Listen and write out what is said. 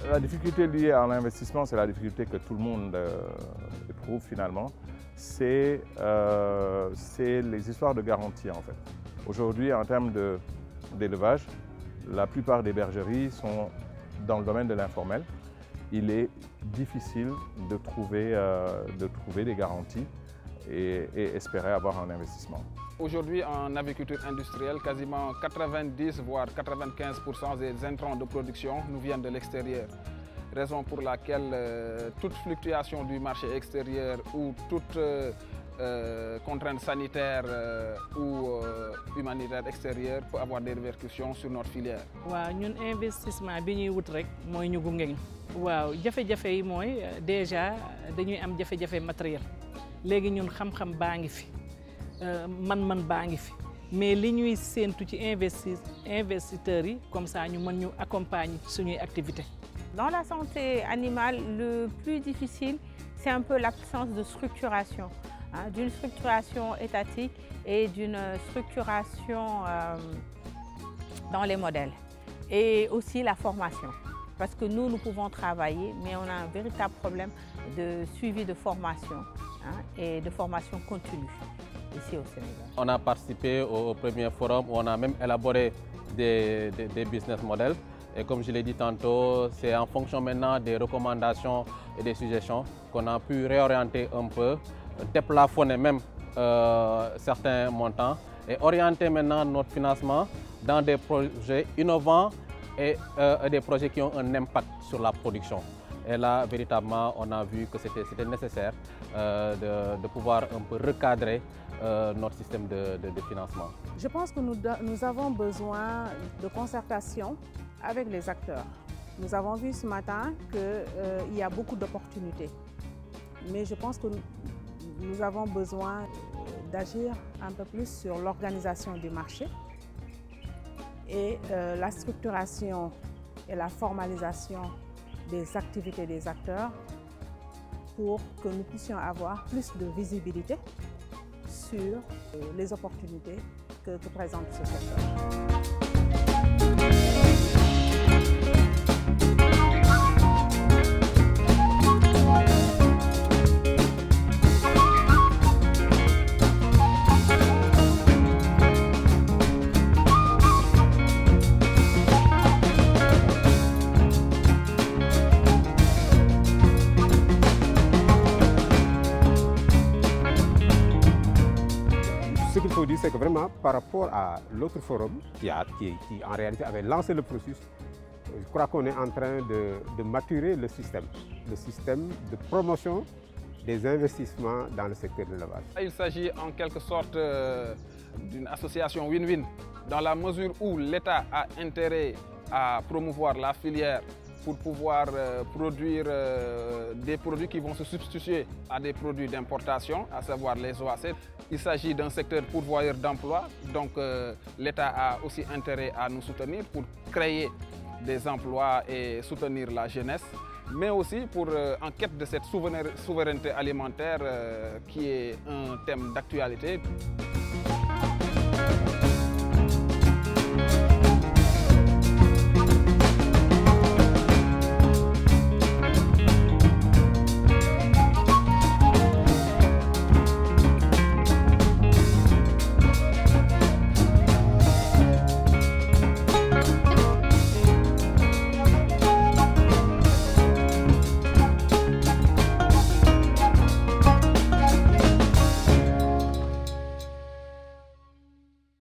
La difficulté liée à l'investissement, c'est la difficulté que tout le monde éprouve finalement. C'est les histoires de garantie en fait. Aujourd'hui, en termes d'élevage, la plupart des bergeries sont dans le domaine de l'informel. Il est difficile de trouver des garanties et espérer avoir un investissement. Aujourd'hui, en agriculture industrielle, quasiment 90 voire 95% des intrants de production nous viennent de l'extérieur. Raison pour laquelle toute fluctuation du marché extérieur ou toute contrainte sanitaire ou humanitaire extérieure peut avoir des répercussions sur notre filière. Waaw, ñun investissement bi ñuy wut rek mooy ñu gunge. Waaw, jafe-jafe yi mooy déjà dañuy am jafe-jafe matériel. Léegi ñun xam-xam baa ngi fi, man-man baa ngi fi, mais li ñuy séentu ci investisseurs yi comme ça ñu mën ñu accompagner suñuy activités. Dans la santé animale, le plus difficile, c'est un peu l'absence de structuration, hein, d'une structuration étatique et d'une structuration dans les modèles. Et aussi la formation, parce que nous pouvons travailler, mais on a un véritable problème de suivi de formation, hein, et de formation continue ici au Sénégal. On a participé au premier forum où on a même élaboré des business models. Et comme je l'ai dit tantôt, c'est en fonction maintenant des recommandations et des suggestions qu'on a pu réorienter un peu, déplafonner même certains montants et orienter maintenant notre financement dans des projets innovants et des projets qui ont un impact sur la production. Et là, véritablement, on a vu que c'était nécessaire de pouvoir un peu recadrer notre système de financement. Je pense que nous avons besoin de concertation avec les acteurs. Nous avons vu ce matin qu'il y a beaucoup d'opportunités. Mais je pense que nous avons besoin d'agir un peu plus sur l'organisation du marché et la structuration et la formalisation des activités des acteurs pour que nous puissions avoir plus de visibilité sur les opportunités que présente ce secteur. Ce qu'il faut dire, c'est que vraiment, par rapport à l'autre forum qui en réalité avait lancé le processus, je crois qu'on est en train de maturer le système de promotion des investissements dans le secteur de l'élevage. Il s'agit en quelque sorte d'une association win-win, dans la mesure où l'État a intérêt à promouvoir la filière pour pouvoir produire des produits qui vont se substituer à des produits d'importation, à savoir les OAC. Il s'agit d'un secteur pourvoyeur d'emplois, donc l'État a aussi intérêt à nous soutenir pour créer des emplois et soutenir la jeunesse, mais aussi pour en quête de cette souveraineté alimentaire qui est un thème d'actualité.